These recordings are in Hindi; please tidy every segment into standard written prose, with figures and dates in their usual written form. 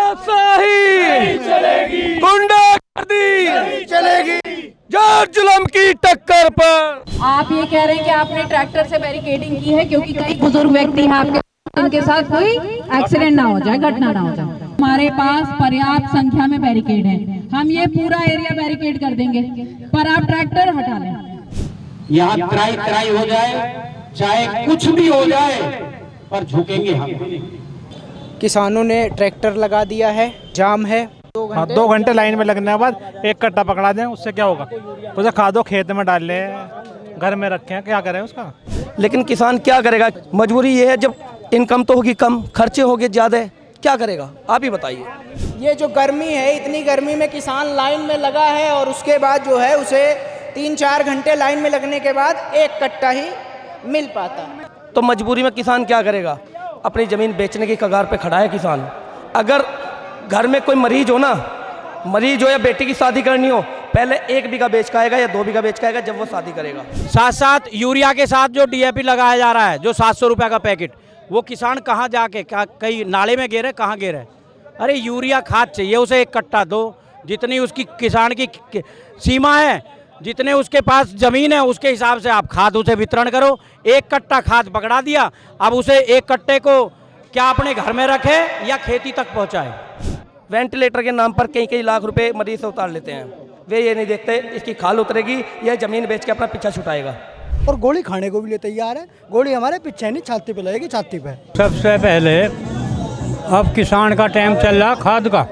तानाशाही नहीं चलेगी, गुंडागर्दी नहीं चलेगी, जोर जुल्म की टक्कर पर। आप ये कह रहे हैं कि आपने ट्रैक्टर से बैरिकेडिंग की है क्योंकि कई बुजुर्ग व्यक्ति हैं आपके, इनके साथ कोई एक्सीडेंट ना हो जाए, घटना ना हो जाए। हमारे पास पर्याप्त संख्या में बैरिकेड है, हम ये पूरा एरिया बैरिकेड कर देंगे, पर आप ट्रैक्टर हटा लें। यहाँ त्राई त्राई हो जाए, चाहे कुछ भी हो जाए, पर झुकेंगे हम। किसानों ने ट्रैक्टर लगा दिया है, जाम है। 2 घंटे लाइन में लगने के बाद एक कट्टा पकड़ा दें, उससे क्या होगा? उसे खादो खेत में डाल ले, घर में रखें, क्या करें उसका? लेकिन किसान क्या करेगा? मजबूरी ये है, जब इनकम तो होगी कम, खर्चे होंगे ज़्यादा, क्या करेगा? आप ही बताइए। ये जो गर्मी है, इतनी गर्मी में किसान लाइन में लगा है और उसके बाद जो है उसे 3-4 घंटे लाइन में लगने के बाद एक कट्टा ही मिल पाता। तो मजबूरी में किसान क्या करेगा? अपनी ज़मीन बेचने की कगार पे खड़ा है किसान। अगर घर में कोई मरीज हो ना, मरीज हो या बेटी की शादी करनी हो, पहले 1 बीघा बेच के आएगा या 2 बीघा बेच के आएगा जब वो शादी करेगा। साथ साथ यूरिया के साथ जो डीएपी लगाया जा रहा है, जो 700 रुपये का पैकेट, वो किसान कहाँ जाके कहीं नाले में गिरे, कहाँ गिरे? अरे यूरिया खाद चाहिए उसे, एक कट्टा दो, जितनी उसकी किसान की सीमा है, जितने उसके पास ज़मीन है उसके हिसाब से आप खाद उसे वितरण करो। एक कट्टा खाद पकड़ा दिया, अब उसे एक कट्टे को क्या अपने घर में रखे या खेती तक पहुँचाए? वेंटिलेटर के नाम पर कई लाख रुपए मरीज से उतार लेते हैं। वे ये नहीं देखते इसकी खाल उतरेगी या ज़मीन बेच के अपना पीछा छुटाएगा। और गोली खाने को भी लिए तैयार है। गोली हमारे पीछे नहीं, छाती पे लगेगी, छाती पे। सबसे पहले अब किसान का टाइम चल रहा खाद का,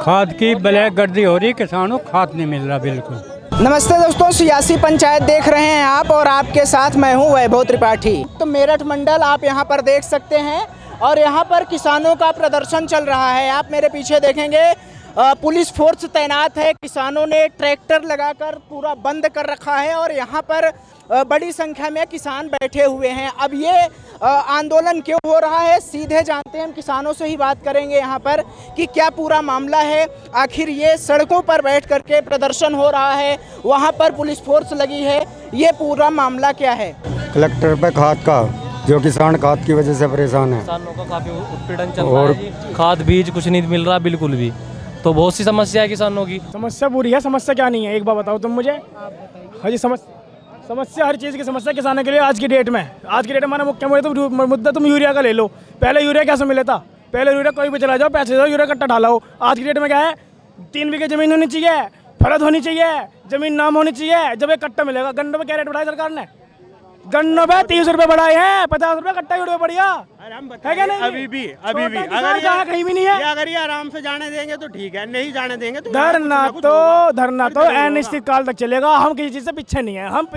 खाद की ब्लैक गर्दी हो रही, किसानों को खाद नहीं मिल रहा बिल्कुल। नमस्ते दोस्तों, सियासी पंचायत देख रहे हैं आप और आपके साथ मैं हूं वैभव त्रिपाठी। तो मेरठ मंडल आप यहां पर देख सकते हैं और यहां पर किसानों का प्रदर्शन चल रहा है। आप मेरे पीछे देखेंगे पुलिस फोर्स तैनात है। किसानों ने ट्रैक्टर लगाकर पूरा बंद कर रखा है और यहाँ पर बड़ी संख्या में किसान बैठे हुए हैं। अब ये आंदोलन क्यों हो रहा है, सीधे जानते हैं, हम किसानों से ही बात करेंगे यहाँ पर कि क्या पूरा मामला है। आखिर ये सड़कों पर बैठ करके प्रदर्शन हो रहा है, वहाँ पर पुलिस फोर्स लगी है, ये पूरा मामला क्या है? कलेक्टर पे खाद का, जो किसान खाद की वजह से परेशान है। किसानों का काफ़ी उत्पीड़न चल रहा है जी। खाद बीज कुछ नहीं मिल रहा बिल्कुल भी, तो बहुत सी समस्या है किसानों की। समस्या पूरी है, समस्या क्या नहीं है एक बार बताओ तुम मुझे। हाँ जी, समस्या हर चीज़ की समस्या किसानों के लिए आज की डेट में हमारा मुख्य मुद्दा तुम यूरिया का ले लो। पहले यूरिया कैसे मिला था? पहले यूरिया कोई भी चला जाओ, पैसे दो, यूरिया कट्टा डाला हो। आज की डेट में क्या है? 3 बीघे ज़मीन होनी चाहिए, फरद होनी चाहिए, ज़मीन नाम होनी चाहिए, जब एक कट्टा मिलेगा। गन्नों पे क्या रेट बढ़ाया सरकार ने? गन्नों पे 30 रुपये बढ़ाए हैं, 50 रुपये कट्टा यूरिया बढ़िया है क्या? नहीं अभी भी अगर कहीं भी नहीं है। अगर ये आराम से जाने देंगे तो ठीक है, नहीं जाने देंगे तो धरना तो अनिश्चित काल तक चलेगा। हम किसी चीज़ से पीछे नहीं है। हम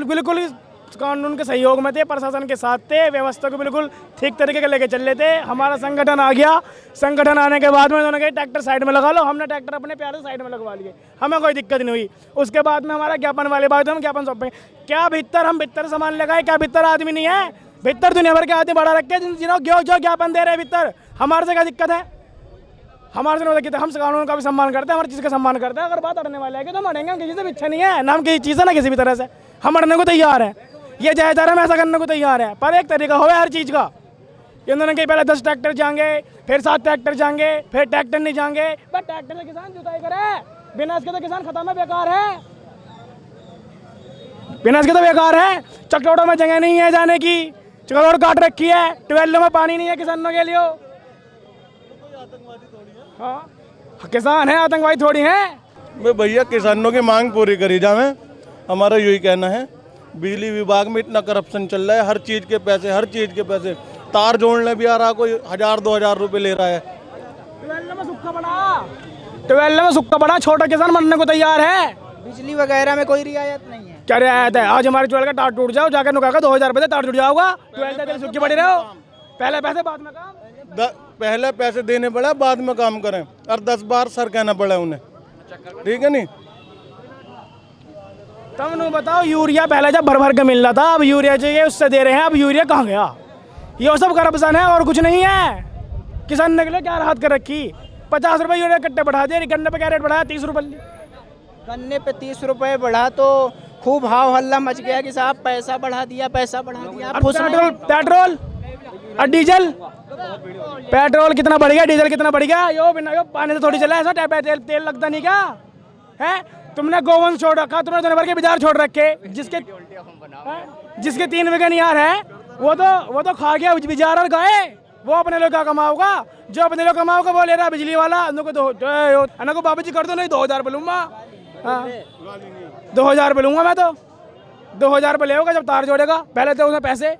बिल्कुल कानून के सहयोग में थे, प्रशासन के साथ थे, व्यवस्था को बिल्कुल ठीक तरीके से लेके चल रहे थे। हमारा संगठन आ गया, संगठन आने के बाद में उन्होंने कहा ट्रैक्टर साइड में लगा लो। हमने ट्रैक्टर अपने प्यारे साइड में लगवा लिए, हमें कोई दिक्कत नहीं हुई। उसके बाद में हमारा ज्ञापन वाले बात, हम ज्ञापन सौंपे। क्या भीतर हम भीतर सामान लगाए? क्या भीतर आदमी नहीं है? भीतर दुनिया भर के आदमी बढ़ा रखे जो ज्ञापन दे रहे भीतर। हमारे से क्या दिक्कत है? हमारे से दिक्कत है, हम कानून का भी सम्मान करते हैं, हर चीज़ का सम्मान करते हैं। अगर बात अड़ने वाले है कि तो हम अड़ेंगे, हम किसी से पीछे नहीं है ना, हम किसी चीज़ है ना किसी भी तरह से हम अड़ने को तैयार हैं। ये जायदार हम ऐसा करने को तैयार है, पर एक तरीका हो हर चीज़ का। इन्होंने कहीं पहले 10 ट्रैक्टर जाएंगे, फिर 7 ट्रैक्टर जाएंगे, फिर ट्रैक्टर नहीं जाएंगे। बस ट्रैक्टर से किसान जुताई करे, बिना इसके तो किसान खत्म है, बेकार है। बिना इसके तो बेकार है। चकरोड़ों में जगह नहीं है जाने की, चकरोड़ काट रखी है, ट्यूबवेलों में पानी नहीं है किसानों के लिए। हाँ, किसान है आतंकवादी थोड़ी है भैया। किसानों की मांग पूरी करी जावे, हमारा यही कहना है। बिजली विभाग में इतना करप्शन चल रहा है, हर चीज़ के पैसे, तार जोड़ने भी आ रहा, कोई 1000-2000 रुपये ले रहा है। ट्यूबवेल में सुक्का पड़ा, छोटा किसान मरने को तैयार है। बिजली वगैरह में कोई रियायत नहीं है। क्या रियायत है? आज हमारे ट्यूबवेल का तार टूट जाओ, जाकर नुका 2000 रुपये तार टूट जाओगा। ट्यूबवेल सुक्की पड़ी रहो, पहले पैसे बाद में काम। पहले पैसे देने पड़े, बाद में काम करें, और 10 बार सर कहना पड़ा उन्हें, ठीक है नहीं? तब नु बताओ, यूरिया पहले जब भर के मिल रहा था, अब यूरिया चाहिए उससे दे रहे हैं। अब यूरिया कहाँ गया? ये सब करप्शन है और कुछ नहीं है। किसान ने क्या राहत कर रखी? 50 रुपये यूरिया कट्टे बढ़ा दिए। गन्ने पे क्या रेट बढ़ाया? 30 रुपये। गन्ने पे 30 रुपये बढ़ा तो खूब हाव हल्ला मच गया कि साहब पैसा बढ़ा दिया, पैसा बढ़ा दिया। पेट्रोल और डीजल पेट्रोल कितना बढ़ गया, डीजल कितना बढ़ गया। यो बिना यो पानी से थोड़ी चला ऐसा तेल लगता नहीं क्या है। तुमने गोवंश छोड़ रखा, तुमने दुनिया भर के बाजार छोड़ रखे। जिसके 3 बीघा नियार है वो तो खा गया बाजार और गए। वो अपने लोग क्या कमाओगा, जो अपने लोग कमाओगा वो ले रहा बिजली वाला। को बाबू जी कर दो, नहीं 2000 रुपये लूँगा। 2000 रुपये लूँगा मैं तो। 2000 रुपये ले होगा जब तार जोड़ेगा। पहले तो उसमें पैसे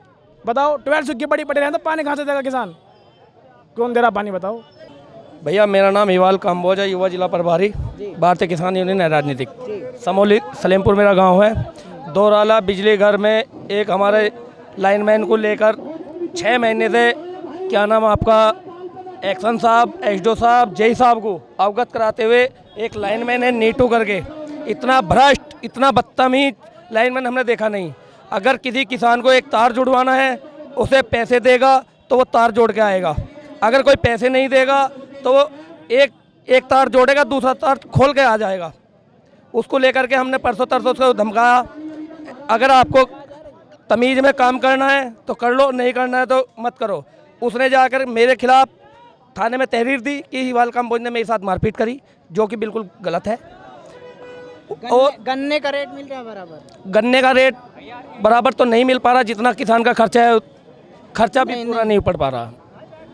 बताओ। 12 सूखी बड़ी पड़ी रहे तो पानी कहाँ से देगा किसान, कौन दे रहा पानी बताओ। भैया मेरा नाम हिवाल काम्बोज है, युवा जिला प्रभारी भारतीय किसान यूनियन है राजनीतिक। समोली सलेमपुर मेरा गांव है। दोराला बिजली घर में एक हमारे लाइनमैन को लेकर 6 महीने से क्या नाम आपका एक्शन साहब, एसडीओ साहब, जेई साहब को अवगत कराते हुए एक लाइनमैन है नीटू करके, इतना भ्रष्ट इतना बदतमीज लाइनमैन हमने देखा नहीं। अगर किसी किसान को एक तार जुड़वाना है उसे पैसे देगा तो वो तार जोड़ के आएगा। अगर कोई पैसे नहीं देगा तो वो एक तार जोड़ेगा, दूसरा तार खोल के आ जाएगा। उसको लेकर के हमने परसों तरसों उसको धमकाया, अगर आपको तमीज़ में काम करना है तो कर लो, नहीं करना है तो मत करो। उसने जाकर मेरे खिलाफ थाने में तहरीर दी कि हिवाल काम्बोज ने मेरे साथ मारपीट करी, जो कि बिल्कुल गलत है। और गन्ने का रेट मिल रहा है बराबर? गन्ने का रेट बराबर तो नहीं मिल पा रहा, जितना किसान का खर्चा है खर्चा भी पूरा नहीं पड़ पा रहा।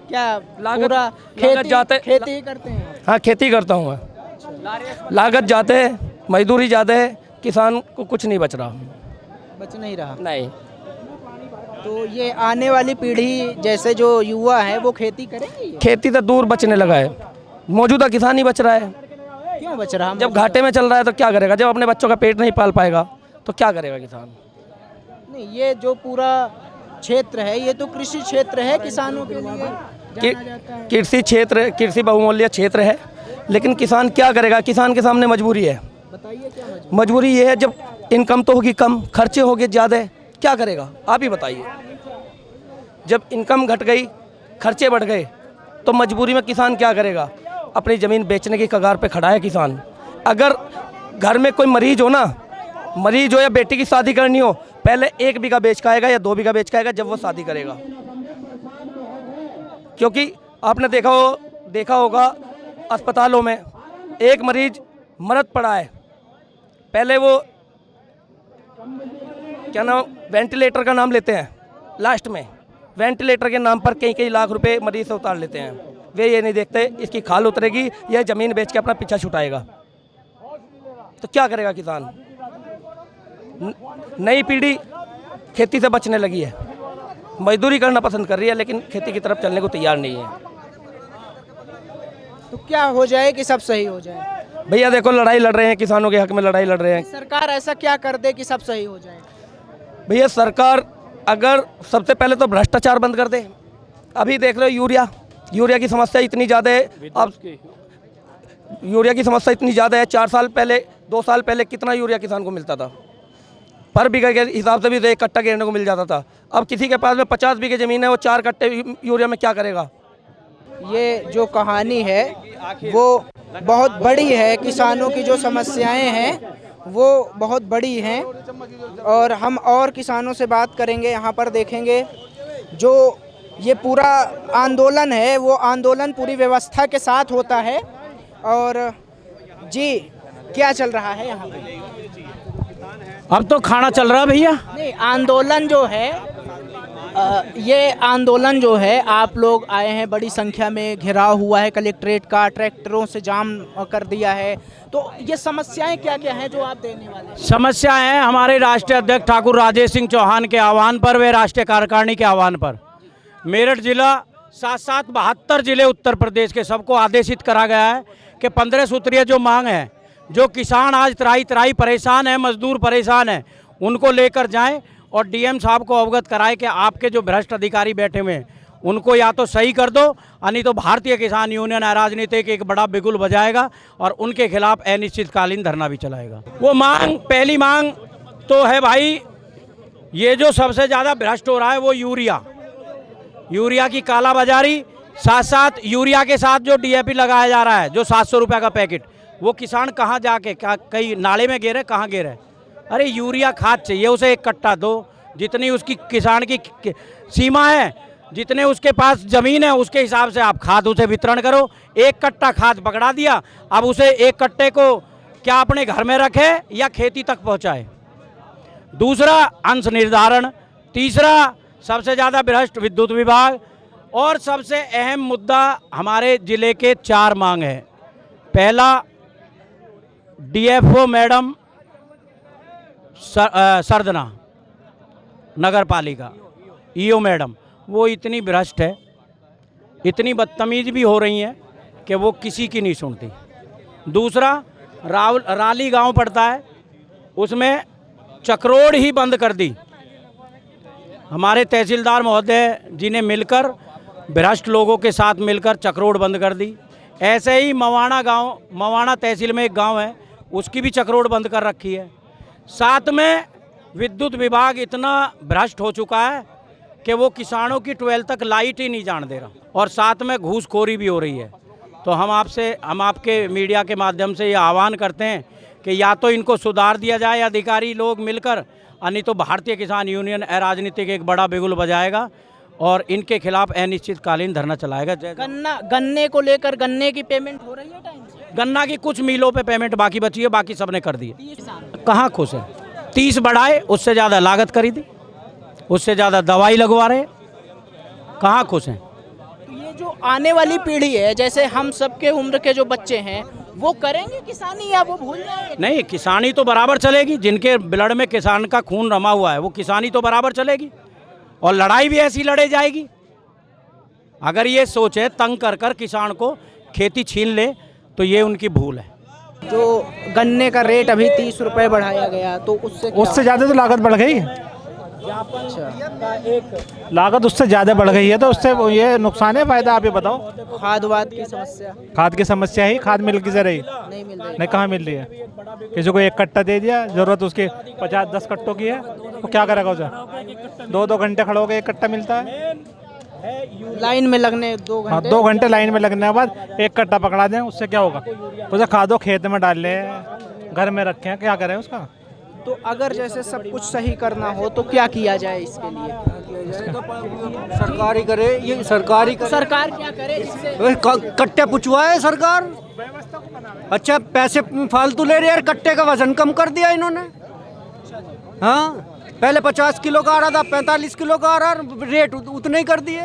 क्या लागत खेती ही करते हैं? हाँ खेती करता हूँ मैं। लागत ज़्यादा है, मजदूरी ज़्यादा है, किसान को कुछ नहीं बच रहा। बच नहीं रहा? नहीं। तो ये आने वाली पीढ़ी जैसे जो युवा है वो खेती करेंगे? खेती से दूर बचने लगा है, मौजूदा किसान ही बच रहा है। क्यों बच रहा? जब घाटे में चल रहा है तो क्या करेगा, जब अपने बच्चों का पेट नहीं पाल पाएगा तो क्या करेगा किसान। नहीं, ये जो पूरा क्षेत्र है ये तो कृषि क्षेत्र है, किसानों के लिए कृषि क्षेत्र, कृषि बहुमूल्य क्षेत्र है, लेकिन किसान क्या करेगा। किसान के सामने मजबूरी है। बताइए क्या मजबूरी ये है, जब इनकम तो होगी कम, खर्चे होंगे ज़्यादा, क्या करेगा आप ही बताइए। जब इनकम घट गई, खर्चे बढ़ गए, तो मजबूरी में किसान क्या करेगा। अपनी ज़मीन बेचने की कगार पे खड़ा है किसान। अगर घर में कोई मरीज हो ना, मरीज हो या बेटी की शादी करनी हो, पहले 1 बीघा बेच के आएगा या 2 बीघा बेच के आएगा जब वो शादी करेगा। क्योंकि आपने देखा होगा अस्पतालों में एक मरीज मरद पड़ा है, पहले वो क्या नाम वेंटिलेटर का नाम लेते हैं, लास्ट में वेंटिलेटर के नाम पर कई लाख रुपए मरीज से उतार लेते हैं। वे ये नहीं देखते इसकी खाल उतरेगी, यह ज़मीन बेच के अपना पीछा छुटाएगा। तो क्या करेगा किसान। नई पीढ़ी खेती से बचने लगी है, मजदूरी करना पसंद कर रही है, लेकिन खेती की तरफ चलने को तैयार नहीं है। तो क्या हो जाए कि सब सही हो जाए? भैया देखो, लड़ाई लड़ रहे हैं, किसानों के हक में लड़ाई लड़ रहे हैं। सरकार ऐसा क्या कर दे कि सब सही हो जाए? भैया सरकार अगर सबसे पहले तो भ्रष्टाचार बंद कर दे। अभी देख रहे हो यूरिया की समस्या इतनी ज़्यादा है। अब यूरिया की समस्या इतनी ज़्यादा है, 2 साल पहले कितना यूरिया किसान को मिलता था, पर बीघे के हिसाब से भी 1 कट्टा गिरने को मिल जाता था। अब किसी के पास में 50 बीघे ज़मीन है, वो 4 कट्टे यूरिया में क्या करेगा। ये जो कहानी है वो बहुत बड़ी है, किसानों की जो समस्याएं हैं वो बहुत बड़ी हैं, और हम और किसानों से बात करेंगे। यहाँ पर देखेंगे जो ये पूरा आंदोलन है वो आंदोलन पूरी व्यवस्था के साथ होता है। और जी क्या चल रहा है यहाँ पे? अब तो खाना चल रहा है भैया। नहीं, आंदोलन जो है ये आंदोलन जो है, आप लोग आए हैं, बड़ी संख्या में घेराव हुआ है कलेक्ट्रेट का, ट्रैक्टरों से जाम कर दिया है। तो ये समस्याएं क्या क्या हैं जो आप देने वाले हैं? समस्याएं हैं हमारे राष्ट्रीय अध्यक्ष ठाकुर राजेश सिंह चौहान के आह्वान पर, वे राष्ट्रीय कार्यकारिणी के आह्वान पर मेरठ जिला साथ 72 जिले उत्तर प्रदेश के सबको आदेशित करा गया है कि 15 सूत्रीय जो मांग है, जो किसान आज त्राई परेशान है, मजदूर परेशान है, उनको लेकर जाएं और डीएम साहब को अवगत कराएं कि आपके जो भ्रष्ट अधिकारी बैठे हुए हैं उनको या तो सही कर दो, नहीं तो भारतीय किसान यूनियन राजनीतिक एक बड़ा बिगुल बजाएगा और उनके खिलाफ अनिश्चितकालीन धरना भी चलाएगा। वो मांग, पहली मांग तो है भाई, ये जो सबसे ज़्यादा भ्रष्ट हो रहा है वो यूरिया की कालाबाजारी, साथ यूरिया के साथ जो डीएपी लगाया जा रहा है, जो 700 रुपये का पैकेट, वो किसान कहाँ जाके कहीं नाले में गिरे, कहाँ गिरे। अरे यूरिया खाद चाहिए उसे 1 कट्टा दो, जितनी उसकी किसान की सीमा है। जितने उसके पास जमीन है उसके हिसाब से आप खाद उसे वितरण करो। एक कट्टा खाद पकड़ा दिया, अब उसे एक कट्टे को क्या अपने घर में रखे या खेती तक पहुंचाए। दूसरा अंश निर्धारण, तीसरा सबसे ज़्यादा भ्रष्ट विद्युत विभाग, और सबसे अहम मुद्दा हमारे जिले के 4 मांग है। पहला, डीएफओ मैडम सरदना नगर पालिका ईओ मैडम, वो इतनी भ्रष्ट है, इतनी बदतमीज भी हो रही है कि वो किसी की नहीं सुनती। दूसरा, राली गांव पड़ता है, उसमें चक्रोड़ ही बंद कर दी। हमारे तहसीलदार महोदय जी ने मिलकर भ्रष्ट लोगों के साथ मिलकर चक्रोड़ बंद कर दी। ऐसे ही मवाना गांव, मवाना तहसील में एक गांव है, उसकी भी चक्रोड़ बंद कर रखी है। साथ में विद्युत विभाग इतना भ्रष्ट हो चुका है कि वो किसानों की 12 तक लाइट ही नहीं जान दे रहा, और साथ में घूसखोरी भी हो रही है। तो हम आपके मीडिया के माध्यम से ये आह्वान करते हैं कि या तो इनको सुधार दिया जाए अधिकारी लोग मिलकर, नहीं तो भारतीय किसान यूनियन अराजनीतिक एक बड़ा बिगुल बजाएगा और इनके खिलाफ अनिश्चितकालीन धरना चलाएगा। गन्ने को लेकर गन्ने की पेमेंट हो रही है टाइम से? गन्ना की कुछ मिलों पे पेमेंट बाकी बची है, बाकी सबने कर दी है। कहाँ खुश है? 30 बढ़ाए, उससे ज़्यादा लागत करी थी, उससे ज़्यादा दवाई लगवा रहे, कहाँ खुश हैं? ये जो आने वाली पीढ़ी है, जैसे हम सबके उम्र के जो बच्चे हैं, वो करेंगे किसानी या वो भूल जाएंगे? नहीं, किसानी तो बराबर चलेगी। जिनके ब्लड में किसान का खून रमा हुआ है वो किसानी तो बराबर चलेगी, और लड़ाई भी ऐसी लड़े जाएगी। अगर ये सोचे तंग कर कर किसान को खेती छीन ले तो ये उनकी भूल है। जो गन्ने का रेट अभी 30 रुपए बढ़ाया गया, तो उससे ज़्यादा तो लागत बढ़ गई। लागत उससे ज़्यादा बढ़ गई है, तो उससे ये नुकसान है, फायदा आप ये बताओ। खाद वाद की समस्या? खाद की समस्या ही, खाद मिल किसे रही? नहीं मिल रही। नहीं, कहाँ मिल रही है? किसी को 1 कट्टा दे दिया, जरूरत उसकी 50-10 कट्टों की है, वो क्या करेगा उसे? 2-2 घंटे खड़े होकर 1 कट्टा मिलता है। लाइन में लगने 2 घंटे? हाँ, 2 घंटे लाइन में लगने के बाद 1 कट्टा पकड़ा दें, उससे क्या होगा? उसे खादो खेत में डाल ले, घर में रखें, क्या करें उसका? तो अगर जैसे सब कुछ सही करना हो तो क्या किया जाए इसके लिए? सरकार ही करे, ये सरकार ही करे। सरकार क्या करे इससे? कट्टे पुचवाए सरकार। अच्छा, पैसे फालतू ले रहे यार, कट्टे का वजन कम कर दिया इन्होंने। हाँ, पहले 50 किलो का आ रहा था, 45 किलो का आ रहा, रेट उतने ही कर दिए।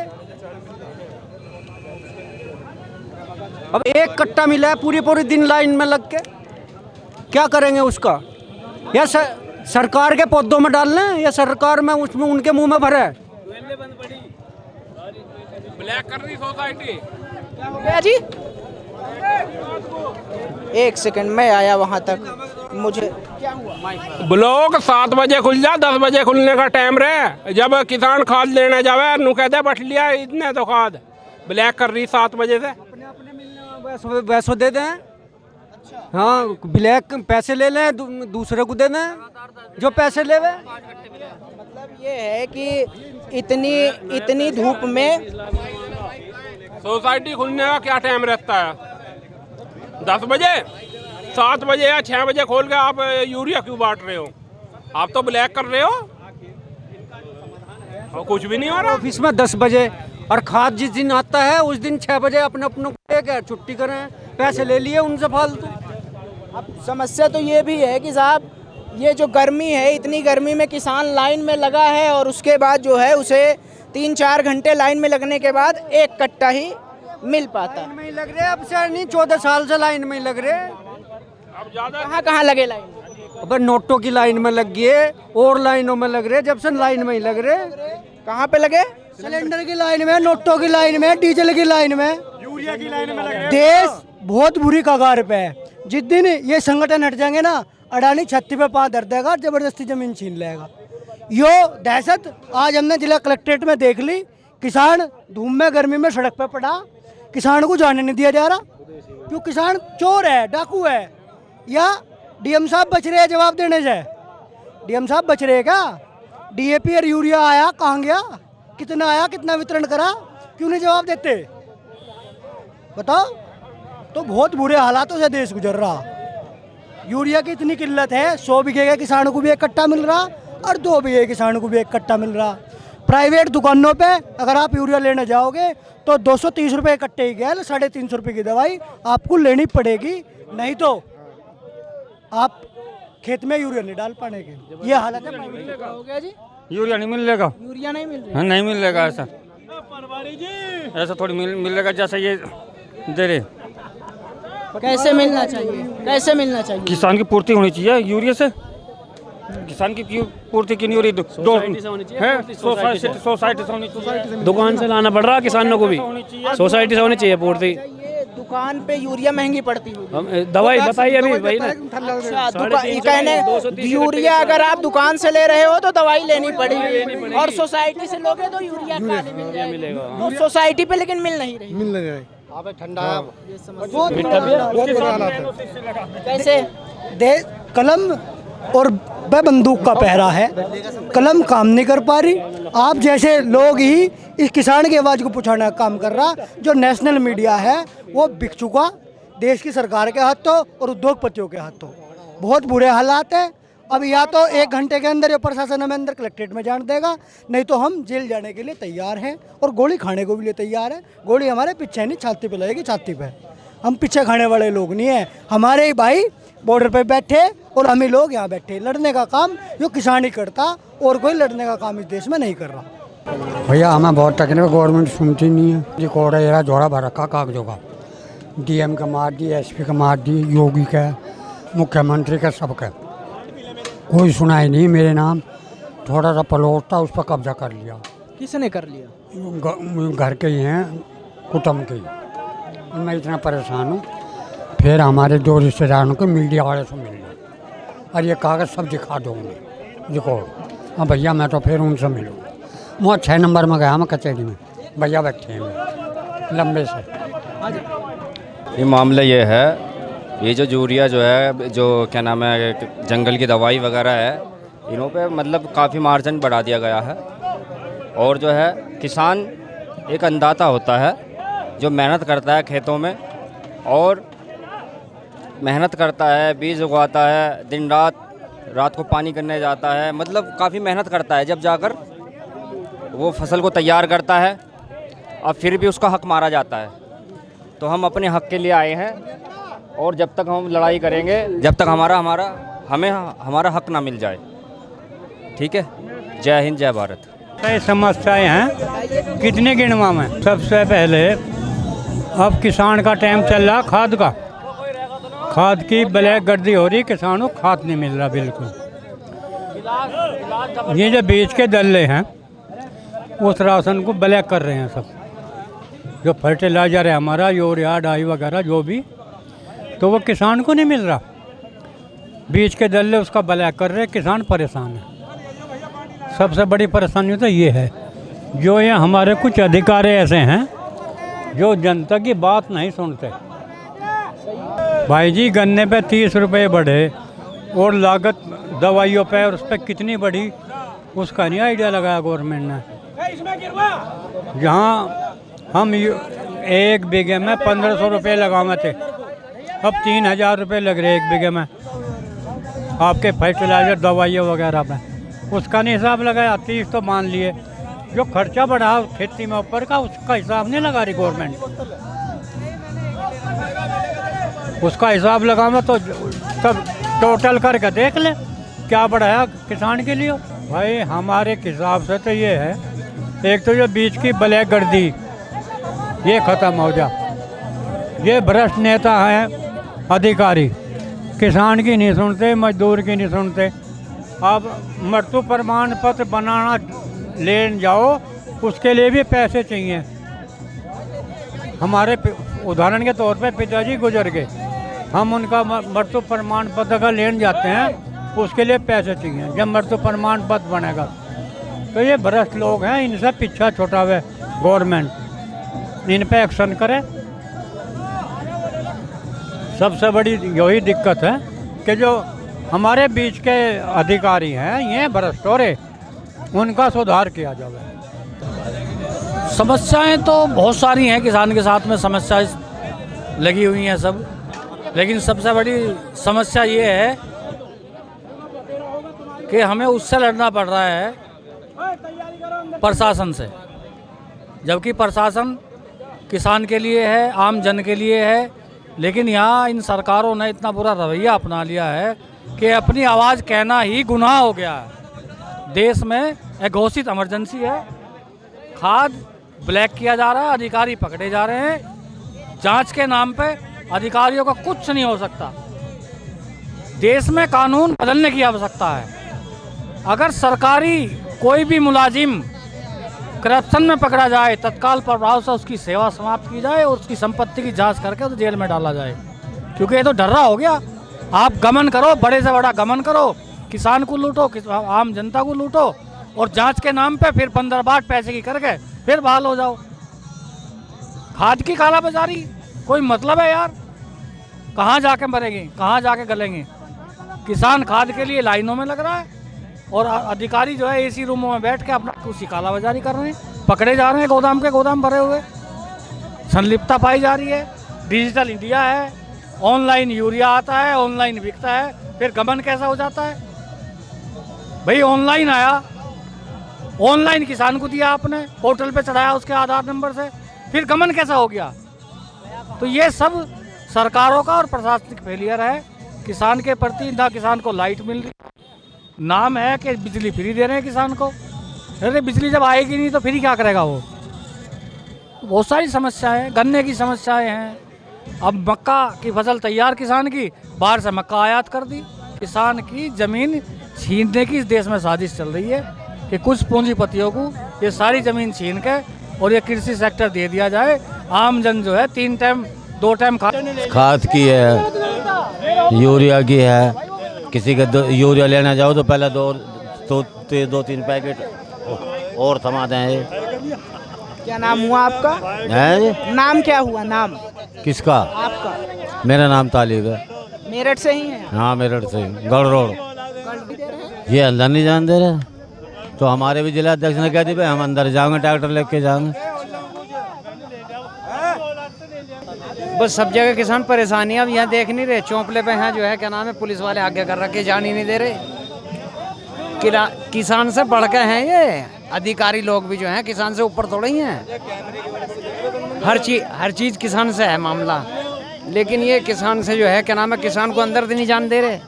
अब 1 कट्टा मिला है, पूरी दिन लाइन में लग के क्या करेंगे उसका? या सरकार के पौधों में डाल लें, या सरकार में उसमें उनके मुंह में भरे। ब्लैक कर रही सोसाइटी। क्या हो गया जी? 1 सेकंड में आया वहां तक। मुझे क्या हुआ? ब्लॉक 7 बजे खुल जा, 10 बजे खुलने का टाइम रहे। जब किसान खाद लेने जावे नु कहते बट लिया इतने तो खाद ब्लैक कर रही 7 बजे से। अपने मिलने वैसो दे दें। हाँ, ब्लैक पैसे ले लें, दूसरे को दे दें जो पैसे ले। मतलब ये है कि इतनी धूप में सोसाइटी खुलने का क्या टाइम रहता है? 10 बजे, 7 बजे या 6 बजे खोल के आप यूरिया क्यों बांट रहे हो? आप तो ब्लैक कर रहे हो और कुछ भी नहीं हो रहा। ऑफिस में 10 बजे और खाद जिस दिन आता है उस दिन 6 बजे अपने को लेकर छुट्टी करें, पैसे ले लिए उनसे फालतू। अब समस्या तो ये भी है कि साहब, ये जो गर्मी है, इतनी गर्मी में किसान लाइन में लगा है, और उसके बाद जो है उसे 3-4 घंटे लाइन में लगने के बाद 1 कट्टा ही मिल पाता। लाइन में ही लग रहे, अब से नहीं 14 साल से लाइन में ही लग रहे। अब ज्यादा कहाँ लगे लाइन? अब नोटों की लाइन में लग गए और लाइनों में लग रहे, जब से लाइन में ही लग रहे। कहाँ पे लगे? सिलेंडर की लाइन में, नोटों की लाइन में, डीजल की लाइन में, यूरिया की लाइन में लगे। देश बहुत बुरी कगार पे है। जिस दिन ये संगठन हट जाएंगे ना, अडानी छत्ती पे पाँव धर देगा, जबरदस्ती जमीन छीन लेगा। यो दहशत आज हमने जिला कलेक्ट्रेट में देख ली। किसान धूप में गर्मी में सड़क पे पड़ा, किसान को जाने नहीं दिया जा रहा। क्यों? किसान चोर है, डाकू है, या डीएम साहब बच रहे हैं जवाब देने से? डीएम साहब बच रहे हैं क्या? डीएपी और यूरिया आया, कहाँ गया? कितना आया, कितना वितरण करा? क्यों नहीं जवाब देते? बताओ। तो बहुत बुरे हालातों से देश गुजर रहा। यूरिया की इतनी किल्लत है, 100 बीघे के किसान को भी 1 कट्टा मिल रहा और 2 बीघे किसान को भी 1 कट्टा मिल रहा। प्राइवेट दुकानों पे अगर आप यूरिया लेने जाओगे तो 230 रुपये कट्टे की गैल, 350 रुपये की दवाई आपको लेनी पड़ेगी, नहीं तो आप खेत में यूरिया नहीं डाल पाएंगे। ये हालत है। हो गया जी, यूरिया नहीं मिलेगा, यूरिया नहीं मिल रही। नहीं मिलेगा ऐसा, ऐसा थोड़ी मिलेगा जैसा ये दे रहे। कैसे मिलना चाहिए, कैसे मिलना चाहिए? किसान की पूर्ति होनी चाहिए यूरिया से। किसान की पूर्ति क्यों नहीं हो रही? सोसाइटी से होनी चाहिए, दुकान से लाना पड़ रहा किसानों को भी, सोसाइटी से होनी चाहिए पूर्ति। ये दुकान पे यूरिया महंगी पड़ती होगी। दवाई बताइए अभी वही ना। कहने यूरिया अगर आप दुकान से ले रहे हो तो दवाई लेनी पड़ेगी, और सोसाइटी से लोगे तो यूरिया मिलेगा सोसाइटी पे, लेकिन मिल नहीं रही। कैसे दे कलम और वह बंदूक का पहरा है, कलम काम नहीं कर पा रही। आप जैसे लोग ही इस किसान की आवाज़ को पुछाने का काम कर रहा। जो नेशनल मीडिया है वो बिक चुका देश की सरकार के हाथों और उद्योगपतियों के हाथों। बहुत बुरे हालात हैं। अब या तो 1 घंटे के अंदर ये प्रशासन हमें अंदर कलेक्ट्रेट में जान देगा, नहीं तो हम जेल जाने के लिए तैयार हैं और गोली खाने को भी लिए तैयार है। गोली हमारे पीछे नहीं, छाती पे लगेगी, छाती पे। हम पीछे खाने वाले लोग नहीं हैं। हमारे ही भाई बॉर्डर पे बैठे और हम ही लोग यहाँ बैठे। लड़ने का काम जो किसान ही करता, और कोई लड़ने का काम इस देश में नहीं कर रहा। भैया हमें बहुत तकलीफ, गवर्नमेंट सुनती नहीं है। रिकॉर्ड है जोड़ा भर रखा कागजों का, डीएम का मार दी, एसपी का मार दी, योगी का, मुख्यमंत्री का, सबका कोई सुनाई नहीं। मेरे नाम थोड़ा सा प्लॉट था, उस पर कब्जा कर लिया। किसने कर लिया? घर के ही हैं, कुटुंब के ही। मैं इतना परेशान हूँ। फिर हमारे 2 रिश्तेदारों को मीडिया वाले से मिल गए, और ये कागज़ सब दिखा दो उन्हें रिकॉर्ड। हाँ भैया मैं तो फिर उनसे मिलूँ। मैं 6 नंबर में गया, मैं कचहरी में, भैया बैठे हैं लंबे से। ये मामला ये है, ये जो यूरिया जो है, जो क्या नाम है, जंगल की दवाई वगैरह है, इन्हों पे मतलब काफ़ी मार्जिन बढ़ा दिया गया है। और जो है किसान एक अन्नदाता होता है जो मेहनत करता है खेतों में, और मेहनत करता है, बीज उगाता है, दिन रात को पानी करने जाता है, मतलब काफ़ी मेहनत करता है। जब जाकर वो फसल को तैयार करता है, और फिर भी उसका हक मारा जाता है। तो हम अपने हक के लिए आए हैं, और जब तक हम लड़ाई करेंगे, जब तक हमें हमारा हक ना मिल जाए। ठीक है। जय हिंद, जय भारत। कई समस्याएं हैं, कितने गिनवा में। सबसे पहले अब किसान का टाइम चल रहा खाद का, खाद की ब्लैक गर्दी हो रही, किसानों को खाद नहीं मिल रहा बिल्कुल। ये जो बीज के दल्ले हैं उस राशन को ब्लैक कर रहे हैं सब। जो फर्टिलाइज़र है हमारा, यूरिया, डाई वगैरह जो भी, तो वो किसान को नहीं मिल रहा। बीज के दल्ले उसका ब्लैक कर रहे, किसान परेशान है। सबसे बड़ी परेशानी तो ये है। जो ये हमारे कुछ अधिकारी ऐसे हैं जो जनता की बात नहीं सुनते। भाई जी गन्ने पे 30 रुपये बढ़े, और लागत दवाइयों पे और उस पर कितनी बढ़ी, उसका नहीं आइडिया लगाया गवर्नमेंट ने। जहाँ हम 1 बीघे में 1500 रुपये लगाए थे, अब 3000 रुपये लग रहे 1 बीघे में आपके फर्टिलाइजर दवाइयों वगैरह में। उसका नहीं हिसाब लगाया, 30 तो मान लिए। जो खर्चा बढ़ा खेती में ऊपर का, उसका हिसाब नहीं लगा रही गवर्नमेंट। उसका हिसाब लगाना तो सब टोटल करके देख ले क्या बढ़ाया किसान के लिए। भाई हमारे हिसाब से तो ये है, एक तो ये बीच की ब्लैक गर्दी ये ख़त्म हो जा। ये भ्रष्ट नेता हैं अधिकारी, किसान की नहीं सुनते, मजदूर की नहीं सुनते। अब मृत्यु प्रमाण पत्र बनाना लेन जाओ, उसके लिए भी पैसे चाहिए। हमारे उदाहरण के तौर पे पिताजी गुजर गए, हम उनका मृत्यु प्रमाण पत्र का लेन जाते हैं, उसके लिए पैसे चाहिए। जब मृत्यु प्रमाण पत्र बनेगा तो ये भ्रष्ट लोग हैं, इनसे पीछा छोटा हुआ गवर्नमेंट इन पे एक्शन करे। सबसे बड़ी यही दिक्कत है कि जो हमारे बीच के अधिकारी हैं ये भ्रष्ट हो रहे, उनका सुधार किया जाए। समस्याएं तो बहुत सारी हैं, किसान के साथ में समस्याएं लगी हुई हैं सब, लेकिन सबसे बड़ी समस्या ये है कि हमें उससे लड़ना पड़ रहा है प्रशासन से, जबकि प्रशासन किसान के लिए है, आम जन के लिए है। लेकिन यहाँ इन सरकारों ने इतना बुरा रवैया अपना लिया है कि अपनी आवाज़ कहना ही गुनाह हो गया है। देश में एक घोषित इमरजेंसी है, खाद ब्लैक किया जा रहा है, अधिकारी पकड़े जा रहे हैं। जांच के नाम पे अधिकारियों का कुछ नहीं हो सकता। देश में कानून बदलने की आवश्यकता है। अगर सरकारी कोई भी मुलाजिम करप्शन में पकड़ा जाए, तत्काल प्रभाव से उसकी सेवा समाप्त की जाए और उसकी संपत्ति की जांच करके उसे जेल में डाला जाए, क्योंकि ये तो डर्रा हो गया। आप गमन करो, बड़े से बड़ा गमन करो, किसान को लूटो, आम जनता को लूटो और जांच के नाम पे फिर बंदरबाट पैसे की करके फिर बहाल हो जाओ। खाद की कालाबाजारी कोई मतलब है यार? कहाँ जाके मरेंगे, कहाँ जाके गलेंगे? किसान खाद के लिए लाइनों में लग रहा है और अधिकारी जो है एसी रूमों में बैठ के अपना उसी कालाबाजारी कर रहे हैं, पकड़े जा रहे हैं, गोदाम के गोदाम भरे हुए, संलिप्तता पाई जा रही है। डिजिटल इंडिया है, ऑनलाइन यूरिया आता है, ऑनलाइन बिकता है, फिर गमन कैसा हो जाता है भाई? ऑनलाइन आया, ऑनलाइन किसान को दिया आपने, पोर्टल पे चढ़ाया उसके आधार नंबर से, फिर गमन कैसा हो गया? तो ये सब सरकारों का और प्रशासनिक फेलियर है किसान के प्रति। ना किसान को लाइट मिल रही, नाम है कि बिजली फ्री दे रहे हैं किसान को। अरे बिजली जब आएगी नहीं तो फिर क्या करेगा वो? बहुत सारी समस्याएं, गन्ने की समस्याएं हैं। अब मक्का की फसल तैयार किसान की, बाहर से मक्का आयात कर दी। किसान की ज़मीन छीनने की इस देश में साजिश चल रही है कि कुछ पूंजीपतियों को ये सारी ज़मीन छीन के और ये कृषि सेक्टर दे दिया जाए। आम जन जो है 3 टाइम 2 टाइम खाद की है, यूरिया की है। किसी का यूरिया लेना जाओ तो पहले 2-3 पैकेट और थमा दें। क्या नाम हुआ आपका? है नाम क्या हुआ? नाम किसका? आपका? मेरा नाम तालिब है। मेरठ से ही है? हाँ मेरठ से, गढ़ रोड। ये अंदर नहीं जान दे रहे, तो हमारे भी जिला अध्यक्ष ने कह दी भाई हम अंदर जाएंगे, ट्रैक्टर लेके जाएंगे। बस सब जगह किसान परेशानी। अब यहाँ देख नहीं रहे, चौंपले पे हैं जो है क्या नाम है, पुलिस वाले आगे कर रखे, जान ही नहीं दे रहे। किसान से बढ़ के हैं ये अधिकारी लोग भी जो हैं, किसान से ऊपर थोड़े ही हैं। हर चीज़ किसान से है मामला, लेकिन ये किसान से जो है क्या नाम है, किसान को अंदर नहीं जान दे रहे।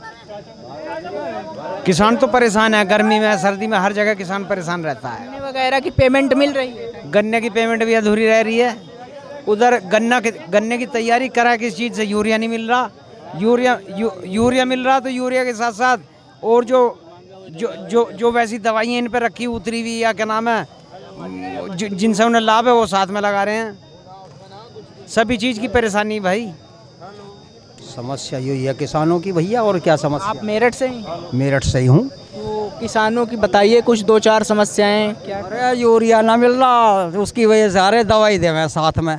किसान तो परेशान है, गर्मी में सर्दी में हर जगह किसान परेशान रहता है। गन्ने वगैरह की पेमेंट मिल रही है? गन्ने की पेमेंट भी अधूरी रह रही है। उधर गन्ने की तैयारी करा किस चीज़ से? यूरिया नहीं मिल रहा। यूरिया मिल रहा तो यूरिया के साथ साथ और जो वैसी दवाइयाँ इन पर रखी उतरी हुई या क्या नाम है, जिनसे उन्हें लाभ है वो साथ में लगा रहे हैं। सभी चीज़ की परेशानी भाई। समस्या यही है किसानों की भैया, और क्या समस्या? आप मेरठ से ही? मेरठ से ही हूँ। तो किसानों की बताइए कुछ 2-4 समस्याएं। क्या? अरे यूरिया ना मिल रहा, उसकी वजह से अरे दवाई दे में साथ में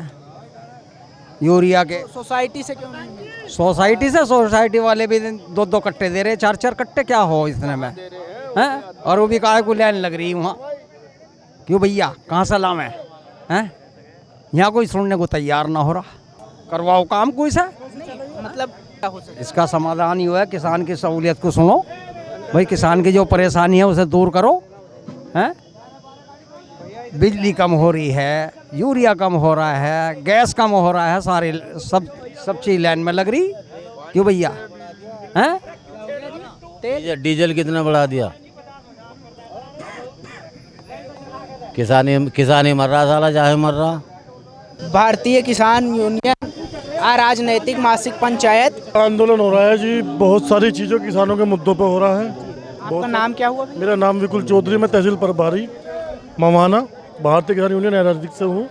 यूरिया के। सोसाइटी से क्यों नहीं मिल रही? सोसाइटी वाले भी 2-2 कट्टे दे रहे, 4-4 कट्टे क्या हो इतने में हैं? और वो भी काहे को लाइन लग रही वहाँ। क्यों भैया, कहाँ से लाम है? यहाँ कोई सुनने को तैयार ना हो रहा। करवाओ काम कोई सा, मतलब क्या हो सकता? इसका समाधान ही हुआ है, किसान की सहूलियत को सुनो भाई, किसान की जो परेशानी है उसे दूर करो। हैं? बिजली कम हो रही है, यूरिया कम हो रहा है, गैस कम हो रहा है, सारी सब चीज़ लाइन में लग रही। क्यों भैया? हैं? डीजल कितना बढ़ा दिया? किसान ही मर रहा, साला चाहे मर रहा। भारतीय किसान यूनियन अराजनैतिक मासिक पंचायत आंदोलन हो रहा है जी, बहुत सारी चीज़ों किसानों के मुद्दों पे हो रहा है। आपका नाम क्या हुआ? मेरा नाम विकुल चौधरी, मैं तहसील प्रभारी ममाना, भारतीय किसान यूनियन अराजनैतिक से हूँ।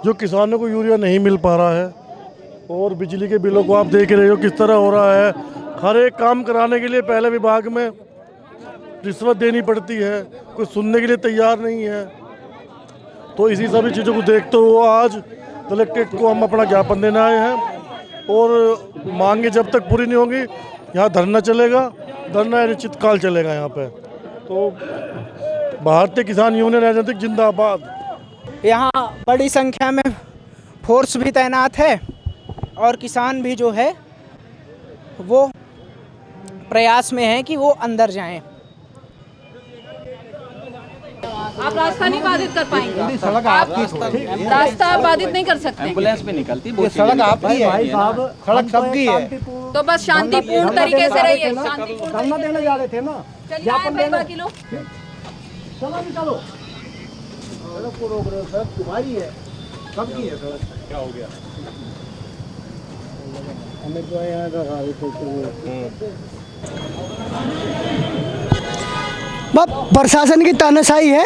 जो किसानों को यूरिया नहीं मिल पा रहा है और बिजली के बिलों को आप देख रहे हो किस तरह हो रहा है। हर एक काम कराने के लिए पहले विभाग में रिश्वत देनी पड़ती है, कोई सुनने के लिए तैयार नहीं है। तो इसी सभी चीज़ों को देखते हुए आज कलेक्ट्रेट को हम अपना ज्ञापन देने आए हैं और मांगे जब तक पूरी नहीं होंगी यहाँ धरना चलेगा, धरना अनिश्चितकाल चलेगा यहाँ पे। तो भारतीय किसान यूनियन राजनीतिक जिंदाबाद। यहाँ बड़ी संख्या में फोर्स भी तैनात है और किसान भी जो है वो प्रयास में है कि वो अंदर जाएं। आप रास्ता नहीं बाधित कर पाएंगे, सड़क आपकी, रास्ता आप बाधित नहीं कर सकते। एम्बुलेंस भी निकलती, सड़क आपकी है, सड़क सबकी है। तो बस शांतिपूर्ण तरीके से रहिए, शांतिपूर्ण धरना देने जा रहे थे ना, चलिए आए भाई बाकी लोग। चलो सड़क को रोक रहे हो, सड़क तुम्हारी है, सबकी है सड़क। क्या हो गया? हमें तो यहाँ प्रशासन की तानाशाही है,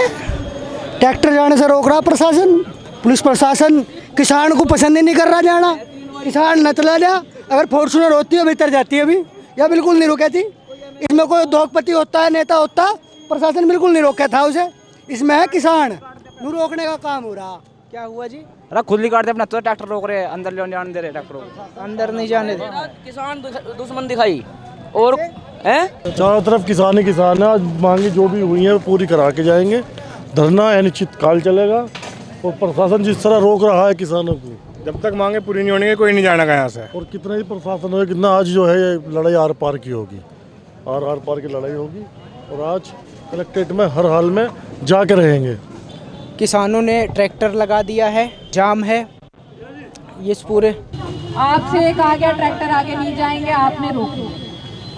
ट्रैक्टर जाने से रोक रहा प्रशासन, पुलिस प्रशासन किसान को पसंद ही नहीं कर रहा जाना। किसान न चला जा, अगर फॉर्चूनर होती है भीतर जाती है अभी, या बिल्कुल नहीं रोकी थी। इसमें कोई उद्योगपति होता है, नेता होता, प्रशासन बिल्कुल नहीं रोका था उसे। इसमें है किसान नू रोकने का काम हो रहा। क्या हुआ जी? अरे खुद ही काटते अपना, तो ट्रैक्टर रोक रहे हैं, अंदर ले जाने दे रहे ट्रैक्टर को, अंदर नहीं जाने दे। किसान दुश्मन दिखाई और है चारों तरफ किसान ही किसान है। आज मांगे जो भी हुई हैं पूरी करा के जाएंगे। धरना अनिश्चितकाल चलेगा और प्रशासन जिस तरह रोक रहा है किसानों को, जब तक मांगे पूरी नहीं होनी है कोई नहीं जाना यहाँ से। और कितना ही प्रशासन हो, कितना आज जो है ये लड़ाई आर पार की होगी, आर पार की लड़ाई होगी। और आज कलेक्ट्रेट में हर हाल में जाके रहेंगे। किसानों ने ट्रैक्टर लगा दिया है, जाम है ये पूरे। आपसे एक आ गया ट्रैक्टर, आगे नहीं जाएंगे, आपने रोको।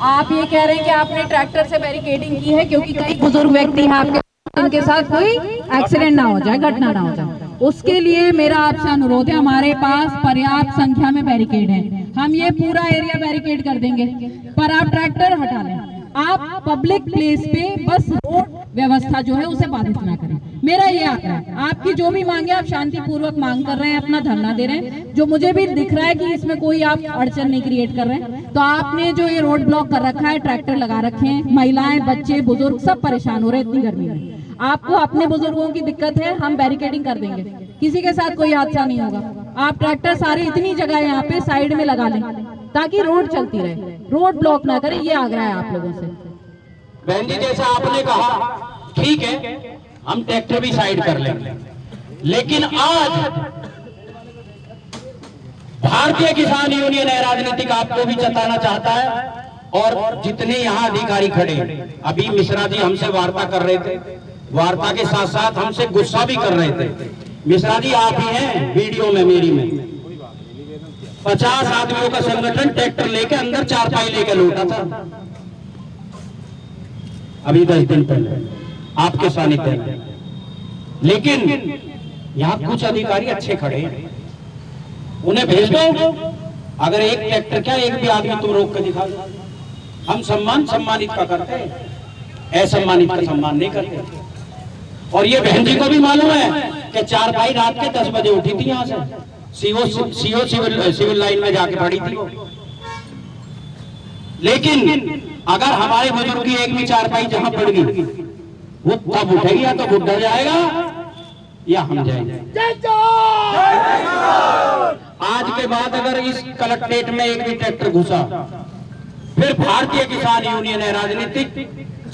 आप ये कह रहे हैं कि आपने ट्रैक्टर से बैरिकेडिंग की है क्योंकि कई बुजुर्ग व्यक्ति हैं आपके, इनके साथ कोई एक्सीडेंट ना हो जाए, घटना ना हो जाए। उसके लिए मेरा आपसे अनुरोध है, हमारे पास पर्याप्त संख्या में बैरिकेड है, हम ये पूरा एरिया बैरिकेड कर देंगे, पर आप ट्रैक्टर हटा लें। आप पब्लिक प्लेस पे बस रोड व्यवस्था जो है उसे बाधित ना करें, मेरा ये आग्रह है। आपकी जो भी मांगे आप शांतिपूर्वक मांग कर रहे हैं, अपना धरना दे रहे हैं, जो मुझे भी दिख रहा है कि इसमें कोई आप अड़चन नहीं क्रिएट कर रहे हैं। तो आपने जो ये रोड ब्लॉक कर रखा है, ट्रैक्टर लगा रखे हैं, महिलाएं, बच्चे, बुजुर्ग सब परेशान हो रहे हैं इतनी गर्मी में। आपको अपने बुजुर्गों की दिक्कत है, हम बैरिकेडिंग कर देंगे, किसी के साथ कोई हादसा नहीं होगा। आप ट्रैक्टर सारे इतनी जगह यहाँ पे साइड में लगा लें ताकि रोड चलती रहे, रोड ब्लॉक ना करें, ये आग्रह है आप लोगों से। बहन जी जैसा आपने कहा ठीक है, हम ट्रैक्टर भी साइड कर लेंगे, लेकिन आज भारतीय किसान यूनियन है राजनीतिक आपको भी जताना चाहता है। और जितने यहाँ अधिकारी खड़े, अभी मिश्रा जी हमसे वार्ता कर रहे थे, वार्ता के साथ साथ हमसे गुस्सा भी कर रहे थे। मिश्रा जी आप ही हैं वीडियो में, मेरी में 50 आदमियों का संगठन ट्रैक्टर लेके अंदर चारपाई लेके लौटा था अभी 10 दिन पहले आपके सानिध्य में। लेकिन यहाँ कुछ अधिकारी अच्छे खड़े हैं, उन्हें भेज दो। अगर एक ट्रैक्टर क्या एक भी आदमी तुम रोक के दिखा दो, हम सम्मानित का करते हैं, असम्मानित का सम्मान नहीं करते। और ये बहन जी को भी मालूम है कि चारपाई रात के 10 बजे उठी थी यहाँ से, सीओ सिविल लाइन में जाके पड़ी थी। लेकिन अगर हमारे बुजुर्ग की एक भी चारपाई जहां पड़ गई, वो तब उठेगी, या तो बुढ़ा जाएगा या हम जाएंगे। आज के बाद अगर इस कलेक्ट्रेट में एक भी ट्रैक्टर घुसा, फिर भारतीय किसान यूनियन है राजनीतिक,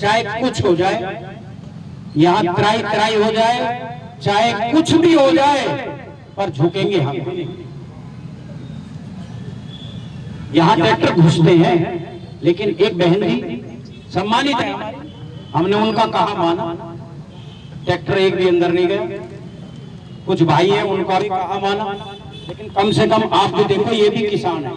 चाहे कुछ हो जाए, यहाँ त्राई हो जाए, चाहे कुछ भी हो जाए, पर झुकेंगे हम। यहाँ ट्रैक्टर घुसते हैं, लेकिन एक बहन जी सम्मानित है, हमने उनका कहा माना, ट्रैक्टर एक भी अंदर नहीं गया। कुछ भाई हैं उनका भी कहा माना, लेकिन कम से कम आप भी देखो ये भी किसान है।